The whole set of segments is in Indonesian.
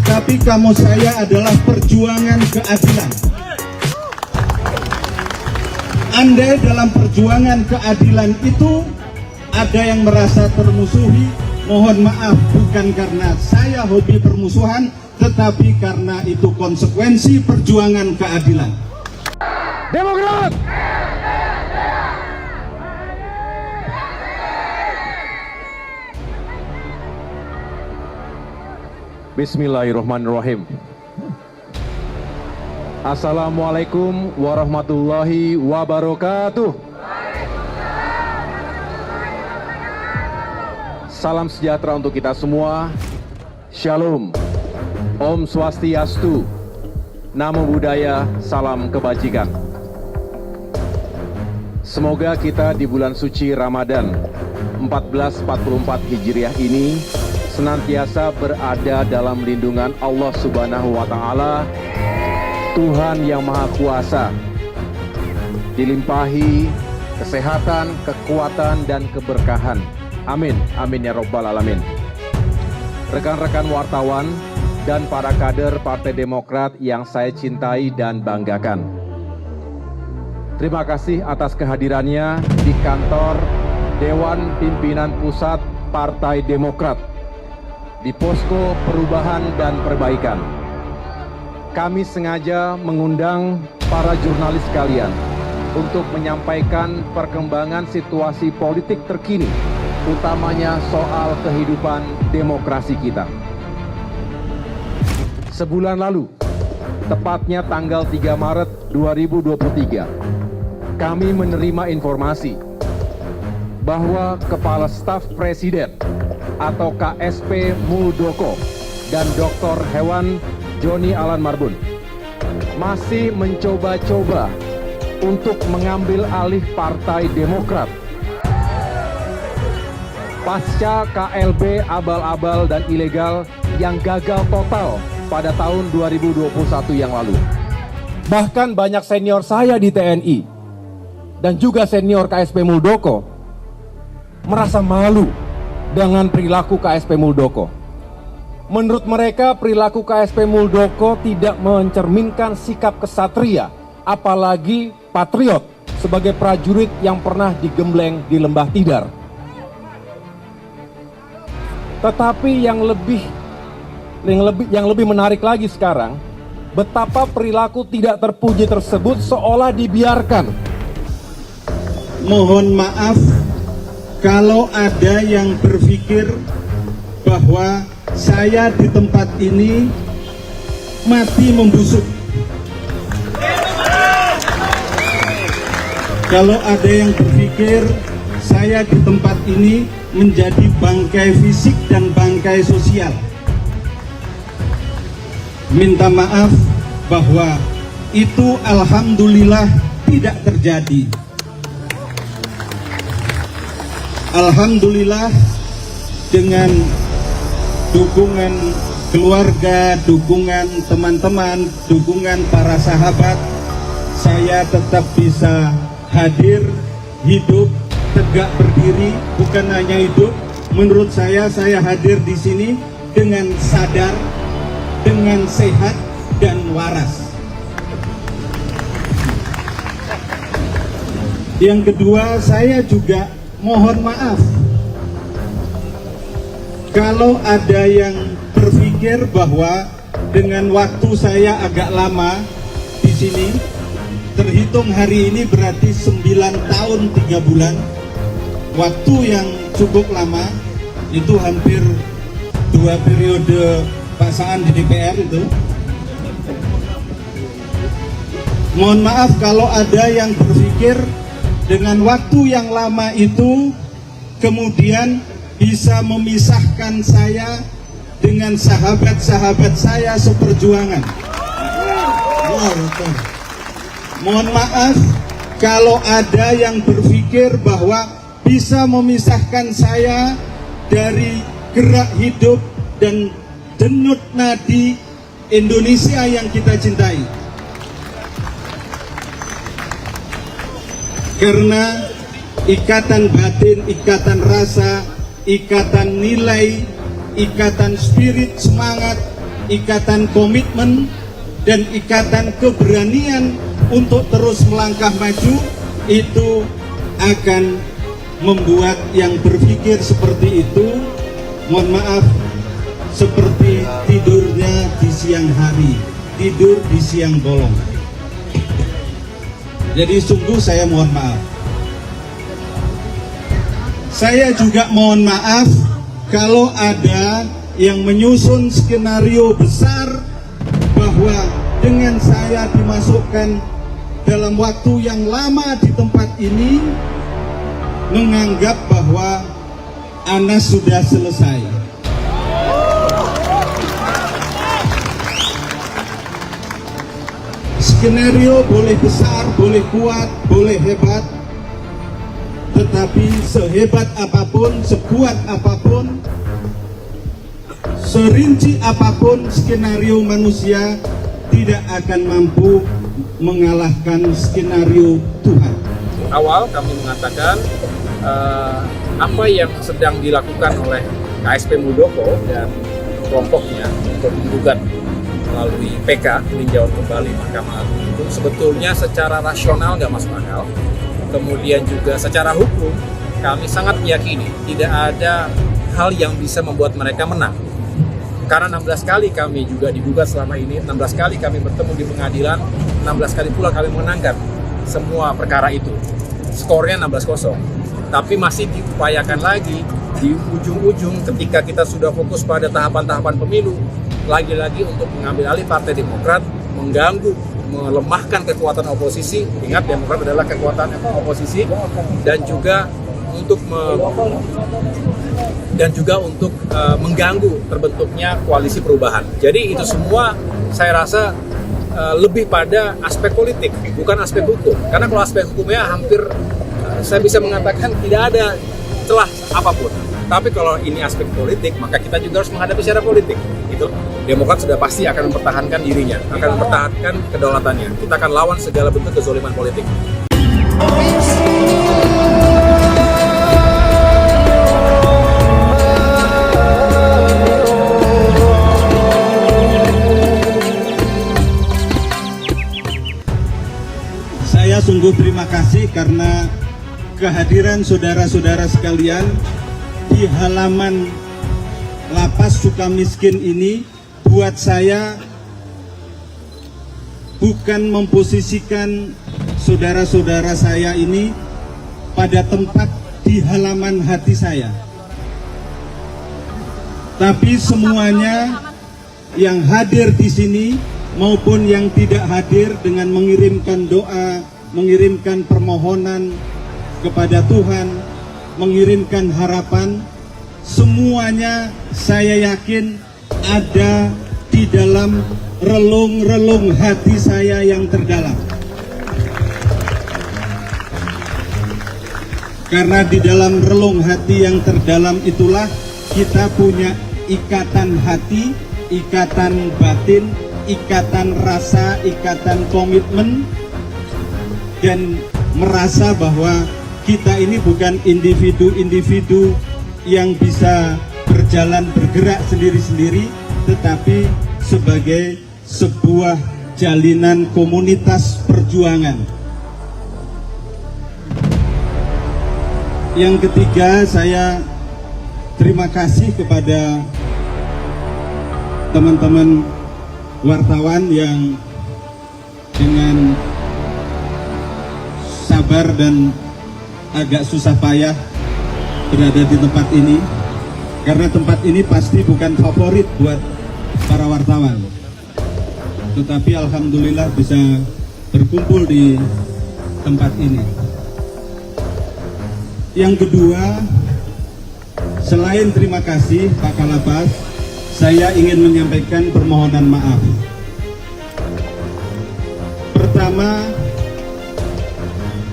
Tetapi kamu saya adalah perjuangan keadilan. Andai dalam perjuangan keadilan itu ada yang merasa termusuhi, mohon maaf, bukan karena saya hobi permusuhan, tetapi karena itu konsekuensi perjuangan keadilan. Demokrat! Bismillahirrahmanirrahim. Assalamualaikum warahmatullahi wabarakatuh. Salam sejahtera untuk kita semua. Shalom. Om Swastiastu. Namo Buddhaya, salam kebajikan. Semoga kita di bulan suci Ramadan 1444 Hijriah ini senantiasa berada dalam lindungan Allah Subhanahu wa Ta'ala, Tuhan yang Maha Kuasa, dilimpahi kesehatan, kekuatan, dan keberkahan. Amin, amin ya Rabbal Alamin. Rekan-rekan wartawan dan para kader Partai Demokrat yang saya cintai dan banggakan, terima kasih atas kehadirannya di kantor Dewan Pimpinan Pusat Partai Demokrat di Posko Perubahan dan Perbaikan. Kami sengaja mengundang para jurnalis sekalian untuk menyampaikan perkembangan situasi politik terkini, utamanya soal kehidupan demokrasi kita. Sebulan lalu, tepatnya tanggal 3 Maret 2023, kami menerima informasi bahwa Kepala Staf Presiden atau KSP Muldoko dan Dr. Hewan Joni Alan Marbun masih mencoba-coba untuk mengambil alih Partai Demokrat pasca KLB abal-abal dan ilegal yang gagal total pada tahun 2021 yang lalu. Bahkan banyak senior saya di TNI dan juga senior KSP Muldoko merasa malu dengan perilaku KSP Muldoko. Menurut mereka, perilaku KSP Muldoko tidak mencerminkan sikap kesatria, apalagi patriot sebagai prajurit yang pernah digembleng di Lembah Tidar. Tetapi yang lebih menarik lagi sekarang, betapa perilaku tidak terpuji tersebut seolah dibiarkan. Mohon maaf kalau ada yang berpikir bahwa saya di tempat ini mati membusuk. Kalau ada yang berpikir saya di tempat ini menjadi bangkai fisik dan bangkai sosial, minta maaf bahwa itu alhamdulillah tidak terjadi. Alhamdulillah dengan dukungan keluarga, dukungan teman-teman, dukungan para sahabat, saya tetap bisa hadir, hidup, tegak berdiri. Bukan hanya hidup, menurut saya hadir di sini dengan sadar, dengan sehat dan waras. Yang kedua, saya juga mohon maaf kalau ada yang berpikir bahwa dengan waktu saya agak lama di sini, terhitung hari ini berarti 9 tahun 3 bulan, waktu yang cukup lama, itu hampir 2 periode Pak Saan di DPR itu. Mohon maaf kalau ada yang berpikir dengan waktu yang lama itu kemudian bisa memisahkan saya dengan sahabat-sahabat saya seperjuangan. Mohon maaf kalau ada yang berpikir bahwa bisa memisahkan saya dari gerak hidup dan denyut nadi Indonesia yang kita cintai. Karena ikatan batin, ikatan rasa, ikatan nilai, ikatan spirit, semangat ikatan komitmen, dan ikatan keberanian untuk terus melangkah maju, itu akan membuat yang berpikir seperti itu, mohon maaf, seperti tidurnya di siang hari, tidur di siang bolong. Jadi sungguh saya mohon maaf. Saya juga mohon maaf kalau ada yang menyusun skenario besar bahwa dengan saya dimasukkan dalam waktu yang lama di tempat ini, menganggap bahwa Anas sudah selesai. Skenario boleh besar, boleh kuat, boleh hebat, tetapi sehebat apapun, sekuat apapun, serinci apapun skenario manusia, tidak akan mampu mengalahkan skenario Tuhan. Awal kami mengatakan apa yang sedang dilakukan oleh KSP Muldoko dan kelompoknya untuk menggugat melalui PK peninjauan kembali Mahkamah Agung itu sebetulnya secara rasional nggak masuk akal. Kemudian juga secara hukum kami sangat meyakini tidak ada hal yang bisa membuat mereka menang. Karena 16 kali kami juga digugat selama ini, 16 kali kami bertemu di pengadilan, 16 kali pula kami menangkan semua perkara itu. Skornya 16-0. Tapi masih diupayakan lagi di ujung-ujung ketika kita sudah fokus pada tahapan-tahapan pemilu, lagi-lagi untuk mengambil alih Partai Demokrat, mengganggu, melemahkan kekuatan oposisi. Ingat, Demokrat adalah kekuatan oposisi, dan juga untuk mengganggu terbentuknya koalisi perubahan. Jadi itu semua saya rasa lebih pada aspek politik, bukan aspek hukum. Karena kalau aspek hukumnya hampir saya bisa mengatakan tidak ada celah apapun. Tapi kalau ini aspek politik, maka kita juga harus menghadapi secara politik. Gitu. Demokrat sudah pasti akan mempertahankan dirinya, akan mempertahankan kedaulatannya. Kita akan lawan segala bentuk kezaliman politik. Saya sungguh terima kasih karena kehadiran saudara-saudara sekalian di halaman Lapas Sukamiskin ini buat saya bukan memposisikan saudara-saudara saya ini pada tempat di halaman hati saya, tapi semuanya yang hadir di sini maupun yang tidak hadir dengan mengirimkan doa, mengirimkan permohonan kepada Tuhan, mengirimkan harapan, semuanya saya yakin ada di dalam relung-relung hati saya yang terdalam. Karena di dalam relung hati yang terdalam itulah kita punya ikatan hati, ikatan batin, ikatan rasa, ikatan komitmen, dan merasa bahwa kita ini bukan individu-individu yang bisa berjalan bergerak sendiri-sendiri, tetapi sebagai sebuah jalinan komunitas perjuangan. Yang ketiga, saya terima kasih kepada teman-teman wartawan yang dengan sabar dan agak susah payah berada di tempat ini, karena tempat ini pasti bukan favorit buat para wartawan, tetapi alhamdulillah bisa berkumpul di tempat ini. Yang kedua, selain terima kasih Pak Kalapas, saya ingin menyampaikan permohonan maaf. Pertama,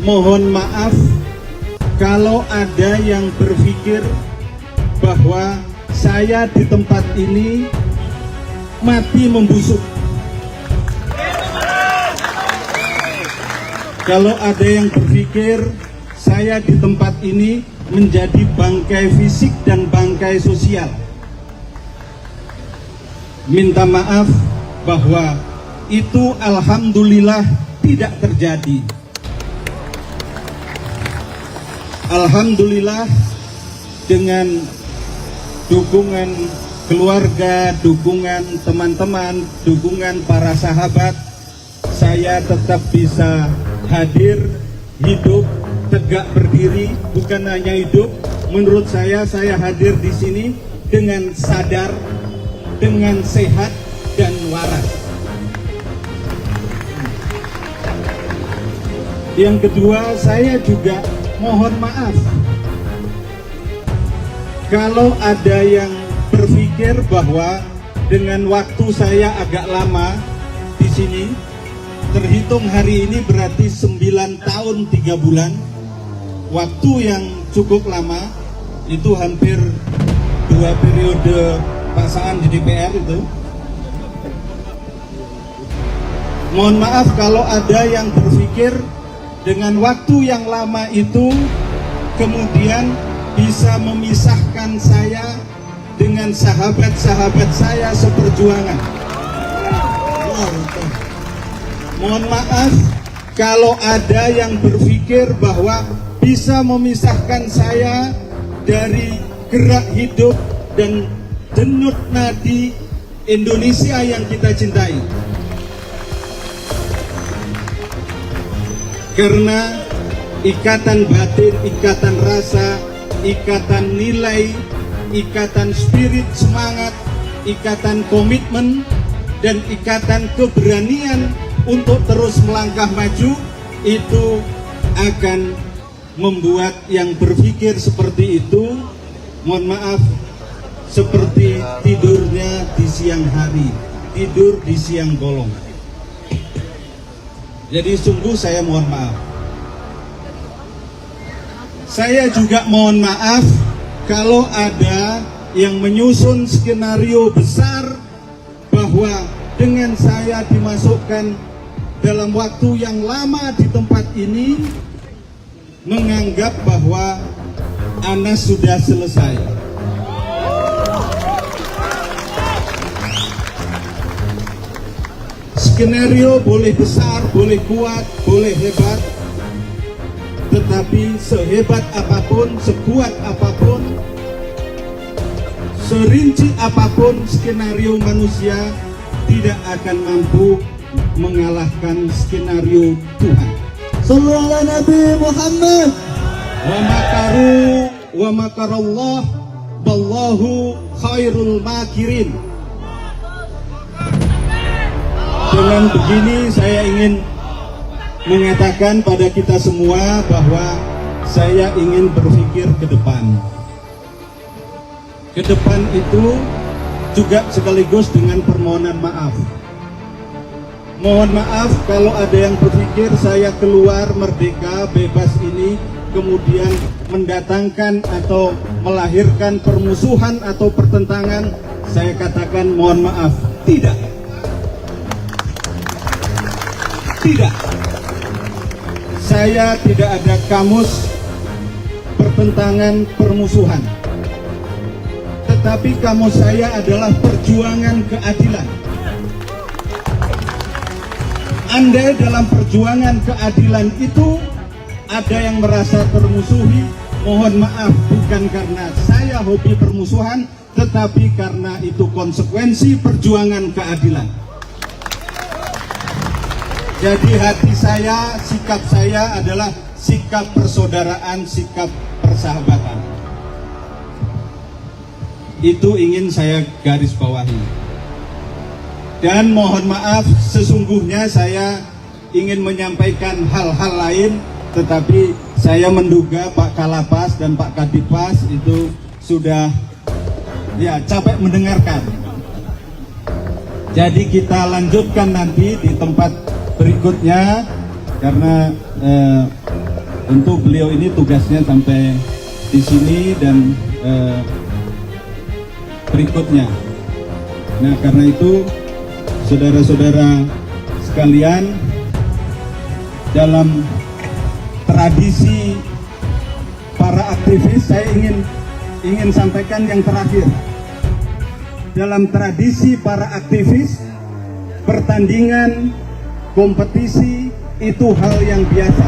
mohon maaf kalau ada yang berpikir bahwa saya di tempat ini mati membusuk. Kalau ada yang berpikir saya di tempat ini menjadi bangkai fisik dan bangkai sosial. minta maaf bahwa itu alhamdulillah tidak terjadi. Alhamdulillah dengan dukungan keluarga, dukungan teman-teman, dukungan para sahabat, saya tetap bisa hadir, hidup, tegak berdiri. Bukan hanya hidup, menurut saya hadir di sini dengan sadar, dengan sehat dan waras. Yang kedua, saya juga mohon maaf kalau ada yang berpikir bahwa dengan waktu saya agak lama di sini, terhitung hari ini berarti 9 tahun 3 bulan, waktu yang cukup lama, itu hampir 2 periode pasangan di DPR itu. Mohon maaf kalau ada yang berpikir dengan waktu yang lama itu kemudian bisa memisahkan saya dengan sahabat-sahabat saya seperjuangan. Mohon maaf kalau ada yang berpikir bahwa bisa memisahkan saya dari gerak hidup dan denyut nadi Indonesia yang kita cintai. Karena ikatan batin, ikatan rasa, ikatan nilai, ikatan spirit semangat, ikatan komitmen, dan ikatan keberanian untuk terus melangkah maju, itu akan membuat yang berpikir seperti itu, mohon maaf, seperti tidurnya di siang hari, tidur di siang bolong. Jadi sungguh saya mohon maaf. Saya juga mohon maaf kalau ada yang menyusun skenario besar bahwa dengan saya dimasukkan dalam waktu yang lama di tempat ini, menganggap bahwa Anas sudah selesai. Skenario boleh besar, boleh kuat, boleh hebat, tetapi sehebat apapun, sekuat apapun, serinci apapun skenario manusia, tidak akan mampu mengalahkan skenario Tuhan. Sallallahu ala Nabi Muhammad. Wa makaru wa makarallah wallahu khairul makirin. Dengan begini saya ingin mengatakan pada kita semua bahwa saya ingin berpikir ke depan. Ke depan itu juga sekaligus dengan permohonan maaf. Mohon maaf kalau ada yang berpikir saya keluar merdeka, bebas ini, kemudian mendatangkan atau melahirkan permusuhan atau pertentangan. Saya katakan mohon maaf, tidak. Tidak. Saya tidak ada kamus pertentangan permusuhan. Tetapi kamus saya adalah perjuangan keadilan. Andai dalam perjuangan keadilan itu ada yang merasa termusuhi, mohon maaf, bukan karena saya hobi permusuhan, tetapi karena itu konsekuensi perjuangan keadilan. Jadi hati saya, sikap saya adalah sikap persaudaraan, sikap persahabatan. Itu ingin saya garis bawahi. Dan mohon maaf, sesungguhnya saya ingin menyampaikan hal-hal lain, tetapi saya menduga Pak Kalapas dan Pak Kadipas itu sudah capek mendengarkan. Jadi kita lanjutkan nanti di tempat berikutnya, karena tentu beliau ini tugasnya sampai di sini dan berikutnya. Nah, karena itu saudara-saudara sekalian, dalam tradisi para aktivis, saya ingin sampaikan yang terakhir. dalam tradisi para aktivis, pertandingan, kompetisi itu hal yang biasa.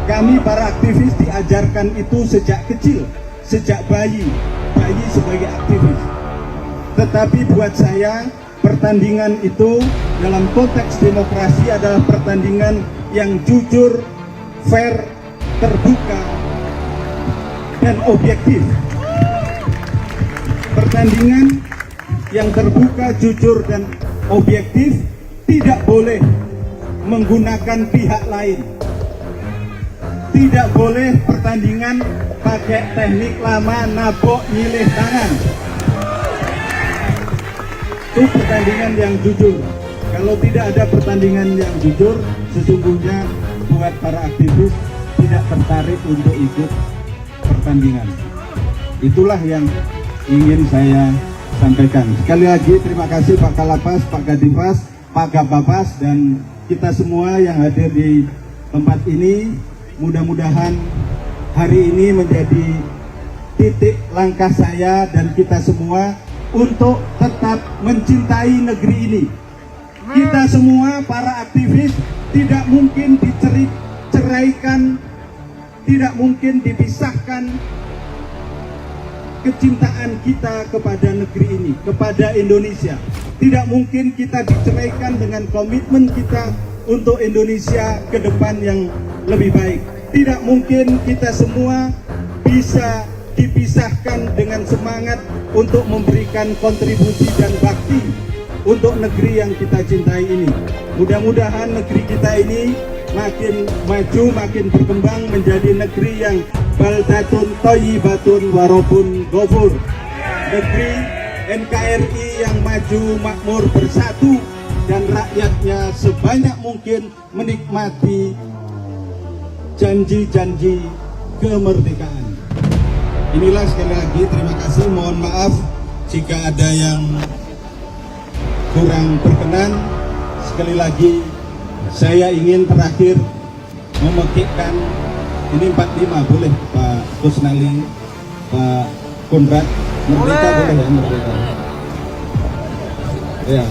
Kami para aktivis diajarkan itu sejak kecil, sejak bayi sebagai aktivis. Tetapi buat saya, pertandingan itu dalam konteks demokrasi adalah pertandingan yang jujur, fair, terbuka, dan objektif. Pertandingan yang terbuka, jujur, dan objektif tidak boleh menggunakan pihak lain. Tidak boleh pertandingan pakai teknik lama, nabok, nyilih tangan. Itu pertandingan yang jujur. Kalau tidak ada pertandingan yang jujur, sesungguhnya buat para aktivis tidak tertarik untuk ikut pertandingan. Itulah yang ingin saya sampaikan. Sekali lagi terima kasih Pak Kalapas, Pak Kadifas, Pak Gapapas, dan kita semua yang hadir di tempat ini. Mudah-mudahan hari ini menjadi titik langkah saya dan kita semua untuk tetap mencintai negeri ini. Kita semua para aktivis tidak mungkin diceraikan, tidak mungkin dipisahkan kecintaan kita kepada negeri ini, kepada Indonesia. Tidak mungkin kita diceraikan dengan komitmen kita untuk Indonesia ke depan yang lebih baik. Tidak mungkin kita semua bisa dipisahkan dengan semangat untuk memberikan kontribusi dan bakti untuk negeri yang kita cintai ini. Mudah-mudahan negeri kita ini makin maju, makin berkembang menjadi negeri yang baldatun thayyibatun warabun ghafur. Negeri NKRI yang maju, makmur, bersatu, dan rakyatnya sebanyak mungkin menikmati janji-janji kemerdekaan. Inilah sekali lagi terima kasih, mohon maaf jika ada yang kurang berkenan. Sekali lagi saya ingin terakhir memekikkan ini 45, boleh Pak Kusnali, Pak Konrad, merdeka boleh ya, merdeka ya,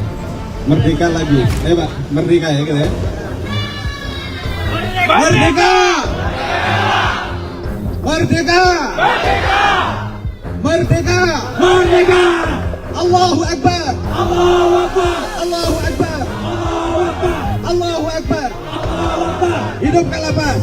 merdeka lagi Pak, merdeka ya gitu ya, merdeka, merdeka, merdeka, merdeka, Allahu Akbar, Allahu Akbar, Allahu Akbar, Allahu Akbar, Allahu Akbar, Allahu Akbar. Hidup Kalapas.